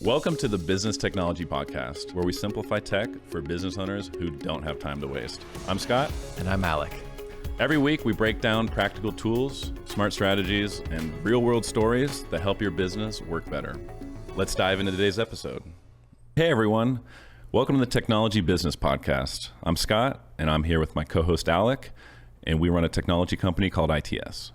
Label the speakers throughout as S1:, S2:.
S1: Welcome to the Business Technology Podcast, where we simplify tech for business owners who don't have time to waste. I'm Scott.
S2: And I'm Alec.
S1: Every week, we break down practical tools, smart strategies, and real-world stories that help your business work better. Let's dive into today's episode. Hey, everyone. Welcome to the Technology Business Podcast. I'm Scott, and I'm here with my co-host, Alec, and we run a technology company called ITS.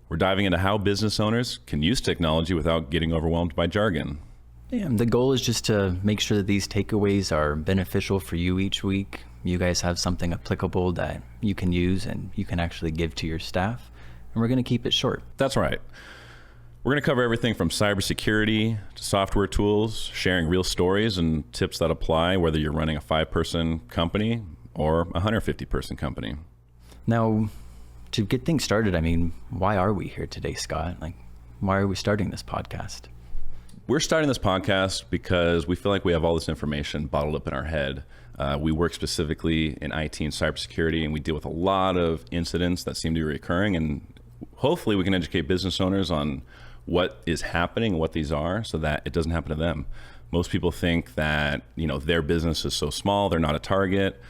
S1: We're diving into how business owners can use technology without getting overwhelmed by jargon.
S2: Yeah, the goal is just to make sure that these takeaways are beneficial for you each week. You guys have something applicable that you can use and you can actually give to your staff. And we're going to keep it short.
S1: That's right. We're going to cover everything from cybersecurity to software tools, sharing real stories and tips that apply whether you're running a 5-person company or a 150-person company.
S2: Now, to get things started, why are we here today, Scott? Why are we starting this podcast?
S1: We're starting this podcast because we feel like we have all this information bottled up in our head. We work specifically in IT and cybersecurity, and we deal with a lot of incidents that seem to be recurring. And hopefully we can educate business owners on what is happening and what these are so that it doesn't happen to them. Most people think that, their business is so small, they're not a target,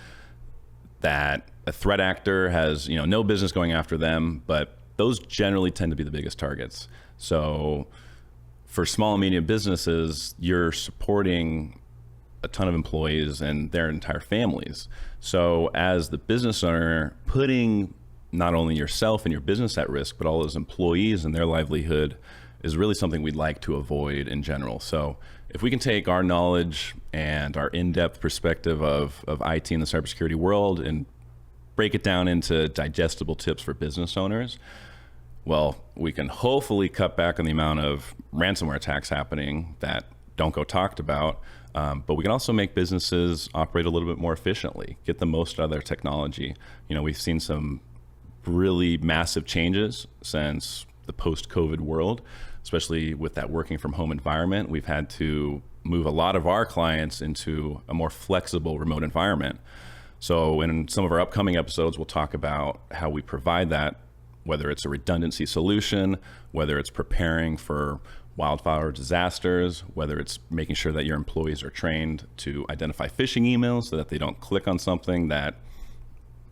S1: that a threat actor has, no business going after them, but those generally tend to be the biggest targets. So for small and medium businesses, you're supporting a ton of employees and their entire families. So as the business owner, putting not only yourself and your business at risk, but all those employees and their livelihood is really something we'd like to avoid in general. So if we can take our knowledge and our in-depth perspective of IT in the cybersecurity world and break it down into digestible tips for business owners, well, we can hopefully cut back on the amount of ransomware attacks happening that don't go talked about, but we can also make businesses operate a little bit more efficiently, get the most out of their technology. We've seen some really massive changes since the post-COVID world, especially with that working from home environment. We've had to move a lot of our clients into a more flexible remote environment. So in some of our upcoming episodes, we'll talk about how we provide that, whether it's a redundancy solution, whether it's preparing for wildfire disasters, whether it's making sure that your employees are trained to identify phishing emails so that they don't click on something that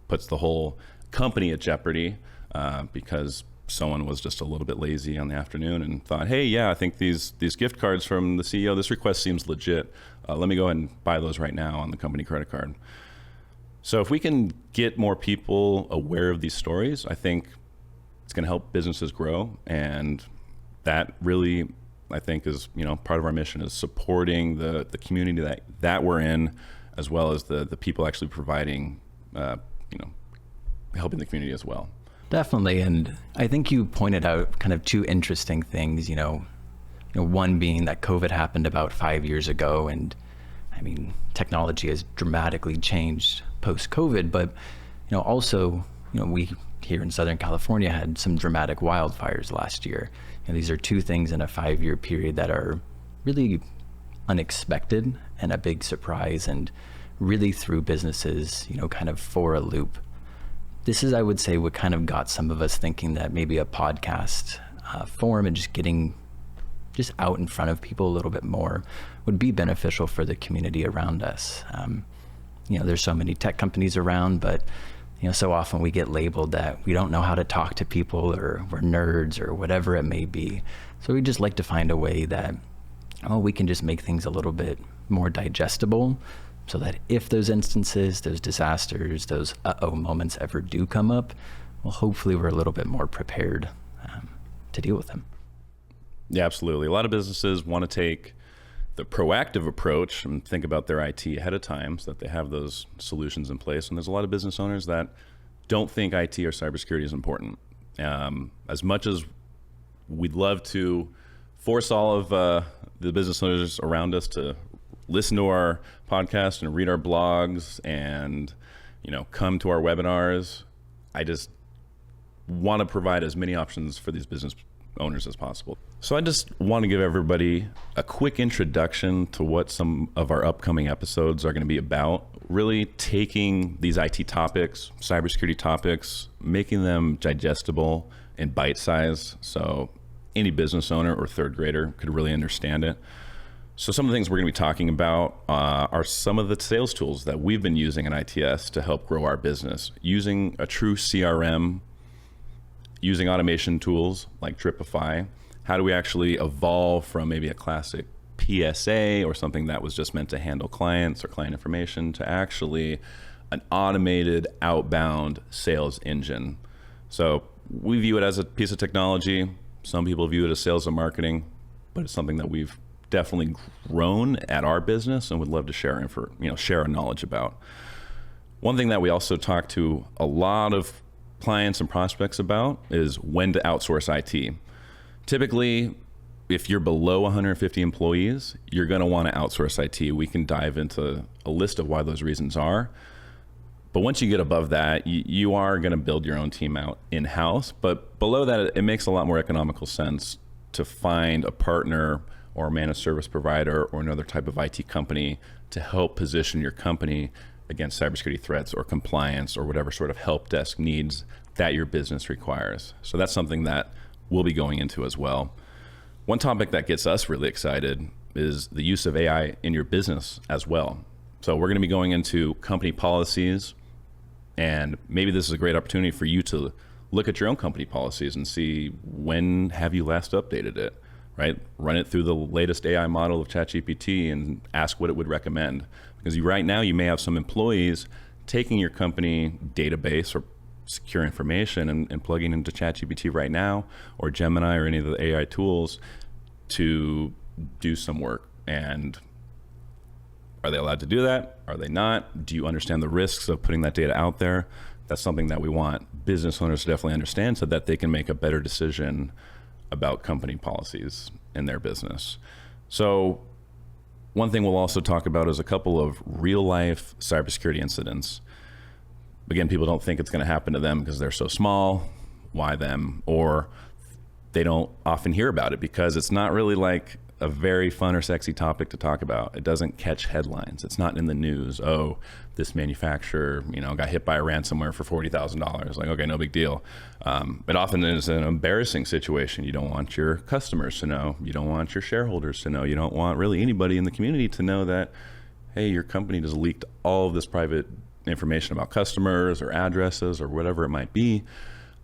S1: puts the whole company at jeopardy because someone was just a little bit lazy on the afternoon and thought, hey, yeah, I think these gift cards from the CEO, this request seems legit. Let me go ahead and buy those right now on the company credit card. So if we can get more people aware of these stories, I think it's going to help businesses grow, and that really, I think, is part of our mission is supporting the community that we're in, as well as the people actually providing, helping the community as well.
S2: Definitely, and I think you pointed out kind of two interesting things. One being that COVID happened about 5 years ago, and technology has dramatically changed post-COVID, but also we here in Southern California had some dramatic wildfires last year. These are two things in a 5-year period that are really unexpected and a big surprise, and really threw businesses, kind of for a loop. This is, I would say, what kind of got some of us thinking that maybe a podcast forum and just getting out in front of people a little bit more would be beneficial for the community around us. There's so many tech companies around, but so often we get labeled that we don't know how to talk to people, or we're nerds, or whatever it may be. So we just like to find a way that, we can just make things a little bit more digestible, so that if those instances, those disasters, those moments ever do come up, well, hopefully we're a little bit more prepared to deal with them.
S1: Yeah, absolutely. A lot of businesses want to take the proactive approach and think about their IT ahead of time so that they have those solutions in place. And there's a lot of business owners that don't think IT or cybersecurity is important. As much as we'd love to force all of the business owners around us to listen to our podcast and read our blogs and, come to our webinars, I just want to provide as many options for these business owners as possible. So I just want to give everybody a quick introduction to what some of our upcoming episodes are going to be about. Really taking these IT topics, cybersecurity topics, making them digestible and bite size so any business owner or third grader could really understand it. So some of the things we're going to be talking about are some of the sales tools that we've been using in ITS to help grow our business. Using a true CRM, using automation tools like Dripify. How do we actually evolve from maybe a classic PSA or something that was just meant to handle clients or client information to actually an automated outbound sales engine? So we view it as a piece of technology. Some people view it as sales and marketing, but it's something that we've definitely grown at our business and would love to share our knowledge about. One thing that we also talk to a lot of clients and prospects about is when to outsource IT. Typically, if you're below 150 employees, you're going to want to outsource IT. We can dive into a list of why those reasons are. But once you get above that, you are going to build your own team out in-house. But below that, it makes a lot more economical sense to find a partner or a managed service provider or another type of IT company to help position your company against cybersecurity threats or compliance or whatever sort of help desk needs that your business requires. So that's something that we'll be going into as well. One topic that gets us really excited is the use of AI in your business as well. So we're going to be going into company policies, and maybe this is a great opportunity for you to look at your own company policies and see when have you last updated it, right? Run it through the latest AI model of ChatGPT and ask what it would recommend. Because right now you may have some employees taking your company database or secure information and plugging into ChatGPT right now or Gemini or any of the AI tools to do some work. And are they allowed to do that? Are they not? Do you understand the risks of putting that data out there? That's something that we want business owners to definitely understand so that they can make a better decision about company policies in their business. So one thing we'll also talk about is a couple of real life cybersecurity incidents. Again, people don't think it's going to happen to them because they're so small. Why them? Or they don't often hear about it because it's not really like a very fun or sexy topic to talk about. It doesn't catch headlines. It's not in the news. Oh, this manufacturer, got hit by a ransomware for $40,000. Like, okay, no big deal. It often is an embarrassing situation. You don't want your customers to know. You don't want your shareholders to know. You don't want really anybody in the community to know that, hey, your company just leaked all of this private information about customers or addresses or whatever it might be.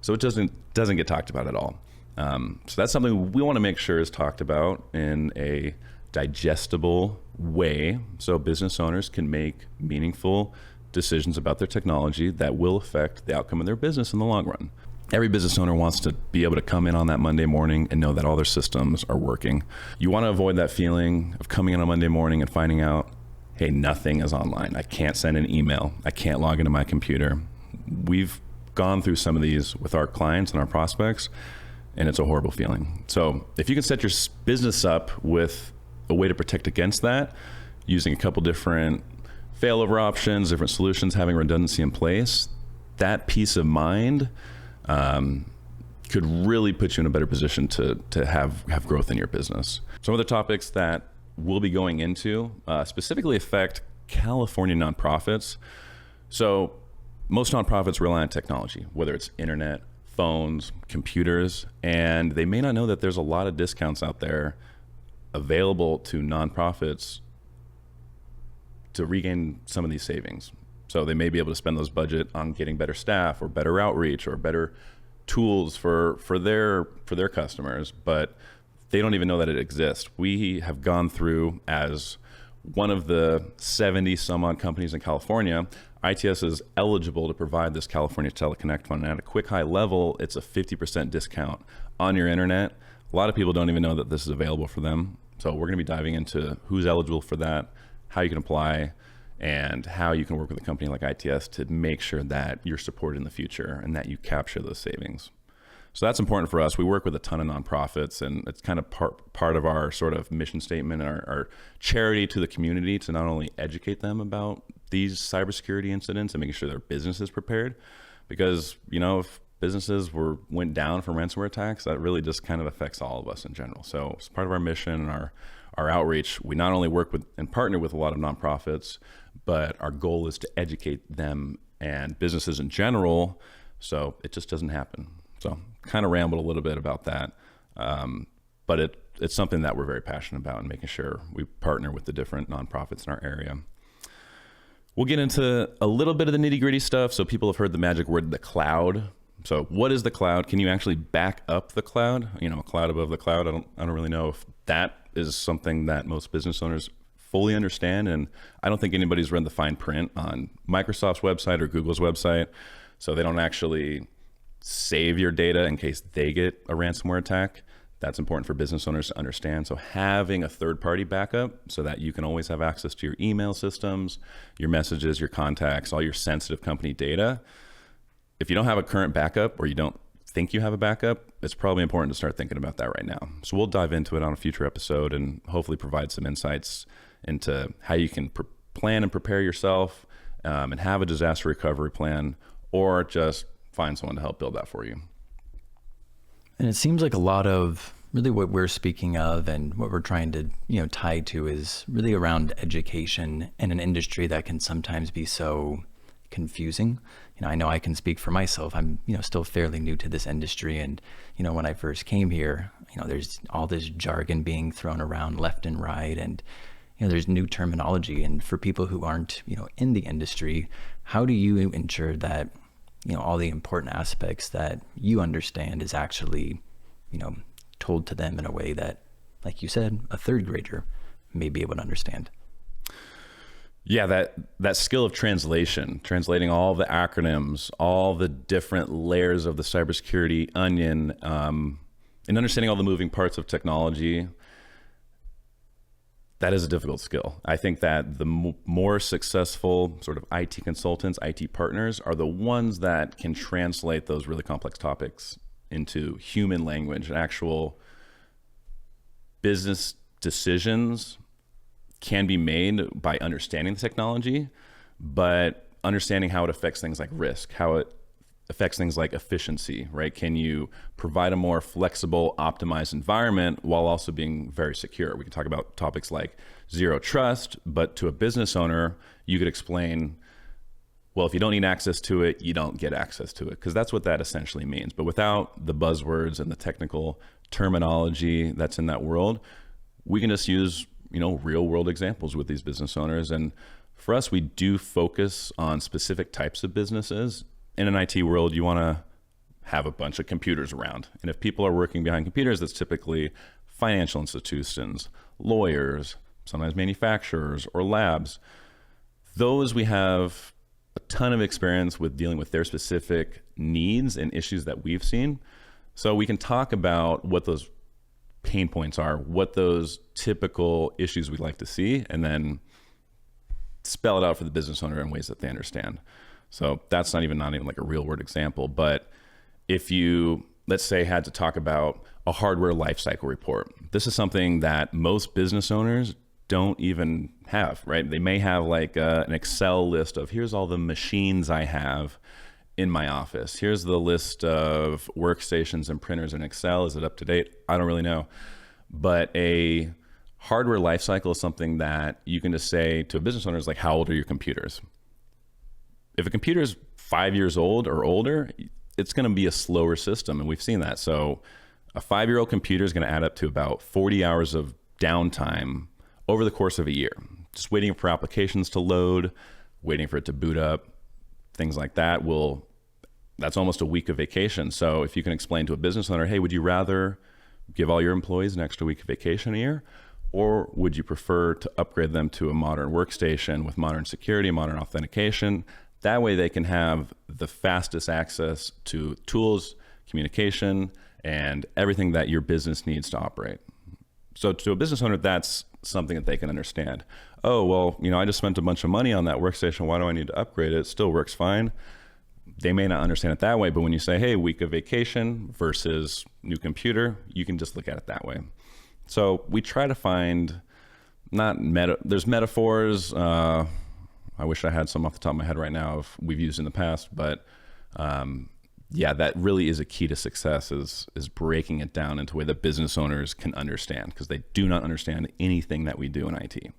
S1: So it doesn't get talked about at all. So that's something we want to make sure is talked about in a digestible way so business owners can make meaningful decisions about their technology that will affect the outcome of their business in the long run. Every business owner wants to be able to come in on that Monday morning and know that all their systems are working. You want to avoid that feeling of coming in on Monday morning and finding out, hey, nothing is online. I can't send an email. I can't log into my computer. We've gone through some of these with our clients and our prospects, and it's a horrible feeling. So if you can set your business up with a way to protect against that, using a couple different failover options, different solutions, having redundancy in place, that peace of mind could really put you in a better position to have growth in your business. Some of the topics that we'll be going into specifically affect California nonprofits. So most nonprofits rely on technology, whether it's internet, phones, computers, and they may not know that there's a lot of discounts out there available to nonprofits to regain some of these savings. So they may be able to spend those budget on getting better staff or better outreach or better tools for their customers, but they don't even know that it exists. We have gone through, as one of the 70 some odd companies in California, ITS is eligible to provide this California Teleconnect Fund. And at a quick high level, it's a 50% discount on your internet. A lot of people don't even know that this is available for them. So we're going to be diving into who's eligible for that, how you can apply, and how you can work with a company like ITS to make sure that you're supported in the future and that you capture those savings. So that's important for us. We work with a ton of nonprofits, and it's kind of part of our sort of mission statement and our charity to the community to not only educate them about these cybersecurity incidents and making sure their business is prepared, because if businesses went down from ransomware attacks, that really just kind of affects all of us in general. So it's part of our mission and our outreach. We not only work with and partner with a lot of nonprofits, but our goal is to educate them and businesses in general so it just doesn't happen. So kind of rambled a little bit about that. But but it's something that we're very passionate about, and making sure we partner with the different nonprofits in our area. We'll get into a little bit of the nitty-gritty stuff. So people have heard the magic word, the cloud. So what is the cloud? Can you actually back up the cloud? A cloud above the cloud. I don't really know if that is something that most business owners fully understand. And I don't think anybody's read the fine print on Microsoft's website or Google's website. So they don't actually save your data in case they get a ransomware attack. That's important for business owners to understand. So having a third-party backup so that you can always have access to your email systems, your messages, your contacts, all your sensitive company data. If you don't have a current backup, or you don't think you have a backup, it's probably important to start thinking about that right now. So we'll dive into it on a future episode and hopefully provide some insights into how you can plan and prepare yourself, and have a disaster recovery plan, or just find someone to help build that for you.
S2: And it seems like a lot of really what we're speaking of and what we're trying to, tie to is really around education in an industry that can sometimes be so confusing. I know I can speak for myself. I'm, still fairly new to this industry. And, when I first came here, there's all this jargon being thrown around left and right. And, there's new terminology. And for people who aren't, in the industry, how do you ensure that all the important aspects that you understand is actually, told to them in a way that, like you said, a third grader may be able to understand?
S1: Yeah, that skill of translating all the acronyms, all the different layers of the cybersecurity onion, and understanding all the moving parts of technology, that is a difficult skill. I think that the more successful sort of IT consultants, IT partners, are the ones that can translate those really complex topics into human language. Actual business decisions can be made by understanding the technology, but understanding how it affects things like risk, how it affects things like efficiency, right? Can you provide a more flexible, optimized environment while also being very secure? We can talk about topics like zero trust, but to a business owner, you could explain, well, if you don't need access to it, you don't get access to it, because that's what that essentially means. But without the buzzwords and the technical terminology that's in that world, we can just use, real world examples with these business owners. And for us, we do focus on specific types of businesses. In an IT world, you want to have a bunch of computers around. And if people are working behind computers, that's typically financial institutions, lawyers, sometimes manufacturers or labs. Those we have a ton of experience with dealing with their specific needs and issues that we've seen. So we can talk about what those pain points are, what those typical issues we'd like to see, and then spell it out for the business owner in ways that they understand. So that's not even like a real world example. But if you, let's say, had to talk about a hardware lifecycle report, this is something that most business owners don't even have, right? They may have like an Excel list of here's all the machines I have in my office. Here's the list of workstations and printers in Excel. Is it up to date? I don't really know. But a hardware lifecycle is something that you can just say to a business owner is like, how old are your computers? If a computer is 5 years old or older, it's going to be a slower system. And we've seen that. So a 5-year-old computer is going to add up to about 40 hours of downtime over the course of a year, just waiting for applications to load, waiting for it to boot up, things like that. That's almost a week of vacation. So if you can explain to a business owner, hey, would you rather give all your employees an extra week of vacation a year? Or would you prefer to upgrade them to a modern workstation with modern security, modern authentication? That way they can have the fastest access to tools, communication, and everything that your business needs to operate. So to a business owner, that's something that they can understand. Oh, well, I just spent a bunch of money on that workstation. Why do I need to upgrade it? It still works fine. They may not understand it that way, but when you say, hey, week of vacation versus new computer, you can just look at it that way. So we try to find there's metaphors. I wish I had some off the top of my head right now we've used in the past, but that really is a key to success is breaking it down into a way that business owners can understand, because they do not understand anything that we do in IT.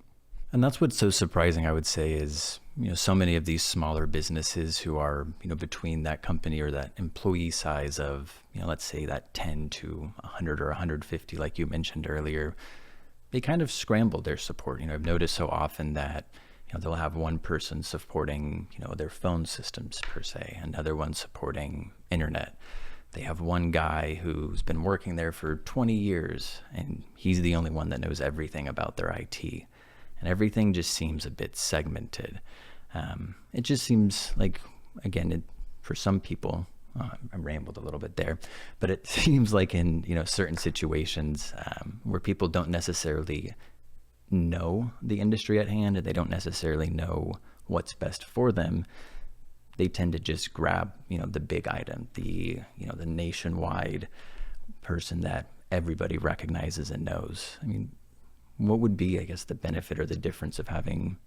S2: And that's what's so surprising, I would say, is, so many of these smaller businesses who are, between that company or that employee size of, let's say that 10 to 100 or 150, like you mentioned earlier, they kind of scramble their support. I've noticed so often that, they'll have one person supporting, their phone systems per se, another one supporting internet. They have one guy who's been working there for 20 years, and he's the only one that knows everything about their IT. And everything just seems a bit segmented. It just seems like, again, for some people, I rambled a little bit there, but it seems like in certain situations where people don't necessarily know the industry at hand, and they don't necessarily know what's best for them, they tend to just grab the big item, the nationwide person that everybody recognizes and knows. I mean, what would be, I guess, the benefit or the difference of having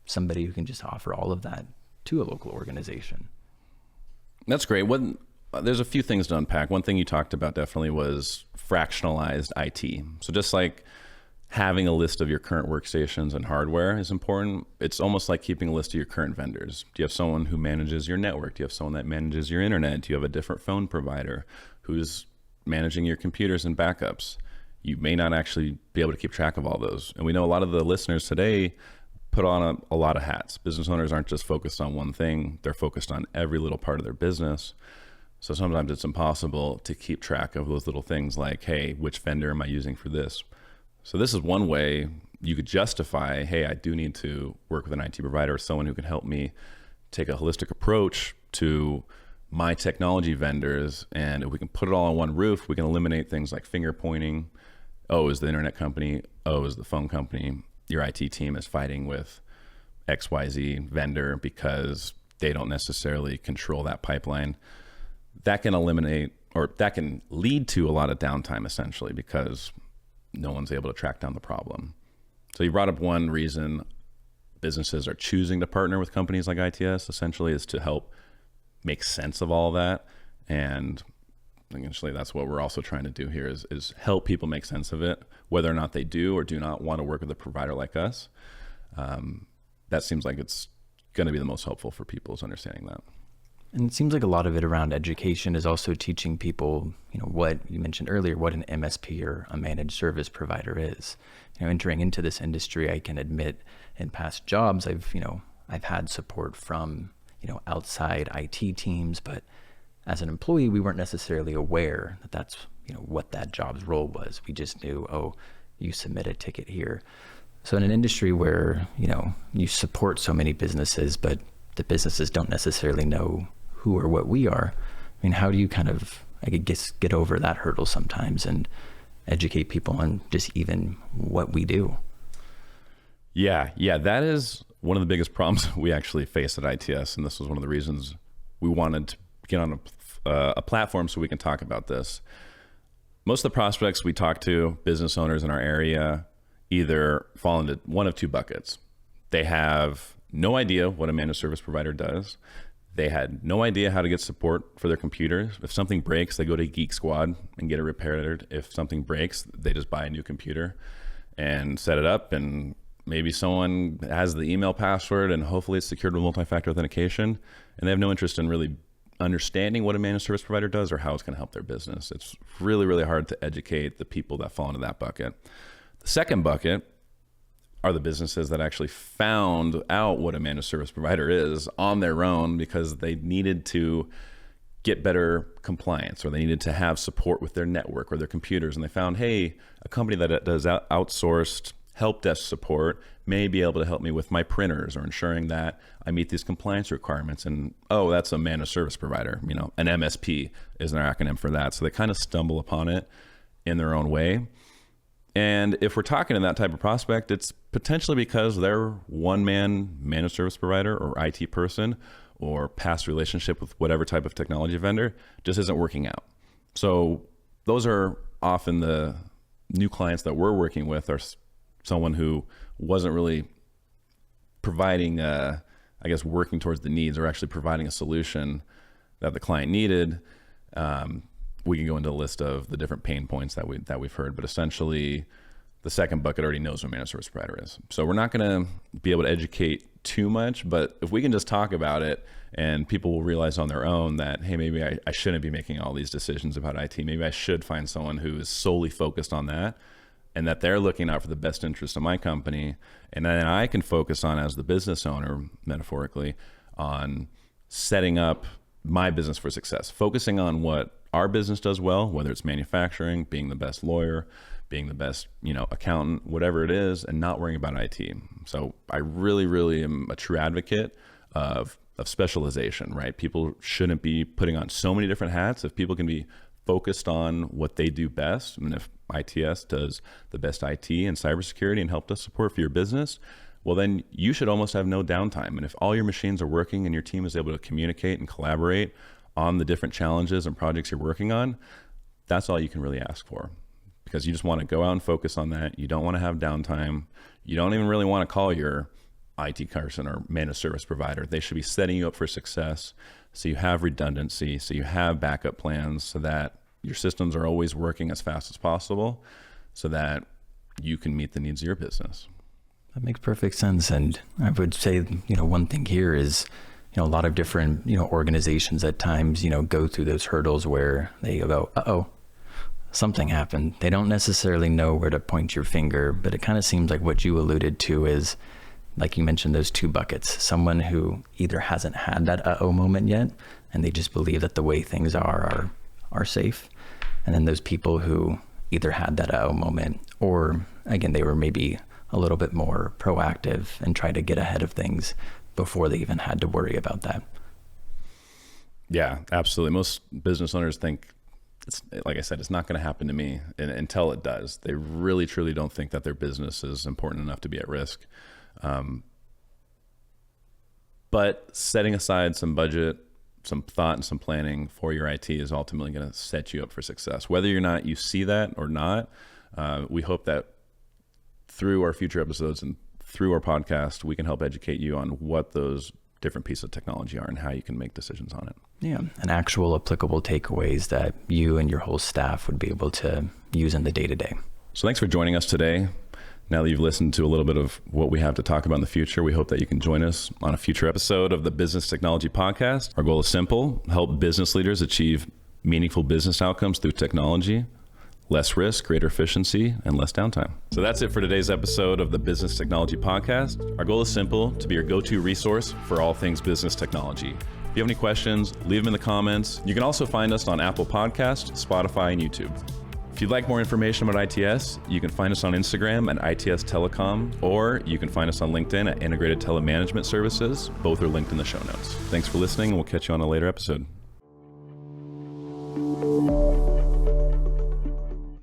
S2: somebody who can just offer all of that to a local organization?
S1: That's great. There's a few things to unpack. One thing you talked about definitely was fractionalized IT. So just like having a list of your current workstations and hardware is important, it's almost like keeping a list of your current vendors. Do you have someone who manages your network? Do you have someone that manages your internet? Do you have a different phone provider who's managing your computers and backups? You may not actually be able to keep track of all those. And we know a lot of the listeners today put on a lot of hats. Business owners aren't just focused on one thing. They're focused on every little part of their business. So sometimes it's impossible to keep track of those little things like, hey, which vendor am I using for this? So this is one way you could justify, hey, I do need to work with an IT provider or someone who can help me take a holistic approach to my technology vendors. And if we can put it all on one roof, we can eliminate things like finger pointing. Oh, is the internet company? Oh, is the phone company? Your IT team is fighting with XYZ vendor because they don't necessarily control that pipeline. That can eliminate, or that can lead to a lot of downtime essentially, because no one's able to track down the problem. So you brought up one reason businesses are choosing to partner with companies like ITS essentially is to help make sense of all that. And essentially that's what we're also trying to do here is help people make sense of it, whether or not they do or do not want to work with a provider like us. That seems like it's going to be the most helpful for people, is understanding that.
S2: And it seems like a lot of it around education is also teaching people, what you mentioned earlier, what an MSP or a managed service provider is. Entering into this industry, I can admit in past jobs, I've had support from, outside IT teams, but as an employee, we weren't necessarily aware that that's, what that job's role was. We just knew, oh, you submit a ticket here. So in an industry where, you support so many businesses, but the businesses don't necessarily know who or what we are, I mean, how do you kind of, I guess, get over that hurdle sometimes and educate people on just even what we do?
S1: Yeah, that is one of the biggest problems we actually face at ITS, and this was one of the reasons we wanted to get on a platform so we can talk about this. Most of the prospects we talk to, business owners in our area, either fall into one of two buckets. They have no idea what a managed service provider does. They had no idea how to get support for their computers. If something breaks, they go to Geek Squad and get it repaired. If something breaks, they just buy a new computer and set it up, and maybe someone has the email password and hopefully it's secured with multi-factor authentication, and they have no interest in really understanding what a managed service provider does or how it's going to help their business. It's really, really hard to educate the people that fall into that bucket. The second bucket are the businesses that actually found out what a managed service provider is on their own because they needed to get better compliance, or they needed to have support with their network or their computers. And they found, hey, a company that does outsourced help desk support may be able to help me with my printers or ensuring that I meet these compliance requirements. And, oh, that's a managed service provider. An MSP is an acronym for that. So they kind of stumble upon it in their own way. And if we're talking to that type of prospect, it's potentially because their one-man managed service provider or IT person or past relationship with whatever type of technology vendor just isn't working out. So those are often the new clients that we're working with, are someone who wasn't really providing, working towards the needs or actually providing a solution that the client needed. We can go into a list of the different pain points that we've heard, but essentially the second bucket already knows what managed service provider is. So we're not going to be able to educate too much, but if we can just talk about it and people will realize on their own that, hey, maybe I shouldn't be making all these decisions about IT. Maybe I should find someone who is solely focused on that, and that they're looking out for the best interest of my company. And then I can focus on, as the business owner, metaphorically, on setting up my business for success, focusing on what our business does well, whether it's manufacturing, being the best lawyer, being the best, accountant, whatever it is, and not worrying about IT. So I really, really am a true advocate of specialization, right? People shouldn't be putting on so many different hats. If people can be focused on what they do best, and if ITS does the best IT and cybersecurity and help desk support for your business, well, then you should almost have no downtime. And if all your machines are working and your team is able to communicate and collaborate on the different challenges and projects you're working on, that's all you can really ask for, because you just want to go out and focus on that. You don't want to have downtime. You don't even really want to call your IT person or managed service provider. They should be setting you up for success, so you have redundancy, so you have backup plans, so that your systems are always working as fast as possible, so that you can meet the needs of your business.
S2: That makes perfect sense. And I would say, one thing here is, a lot of different, organizations at times, go through those hurdles where they go, uh-oh, something happened. They don't necessarily know where to point your finger, but it kind of seems like what you alluded to is, like you mentioned, those two buckets. Someone who either hasn't had that uh-oh moment yet, and they just believe that the way things are safe. And then those people who either had that uh-oh moment, or again, they were maybe a little bit more proactive and try to get ahead of things before they even had to worry about that.
S1: Yeah, absolutely. Most business owners think, it's, like I said, it's not going to happen to me, and until it does. They really, truly don't think that their business is important enough to be at risk. But setting aside some budget, some thought, and some planning for your IT is ultimately going to set you up for success. Whether or not you see that or not, we hope that through our future episodes and through our podcast, we can help educate you on what those different pieces of technology are and how you can make decisions on it.
S2: Yeah, and actual applicable takeaways that you and your whole staff would be able to use in the day-to-day.
S1: So thanks for joining us today. Now that you've listened to a little bit of what we have to talk about in the future, we hope that you can join us on a future episode of the Business Technology Podcast. Our goal is simple: help business leaders achieve meaningful business outcomes through technology, less risk, greater efficiency, and less downtime. So that's it for today's episode of the Business Technology Podcast. Our goal is simple: to be your go-to resource for all things business technology. If you have any questions, leave them in the comments. You can also find us on Apple Podcasts, Spotify, and YouTube. If you'd like more information about ITS, you can find us on Instagram at ITS Telecom, or you can find us on LinkedIn at Integrated Telemanagement Services. Both are linked in the show notes. Thanks for listening, and we'll catch you on a later episode.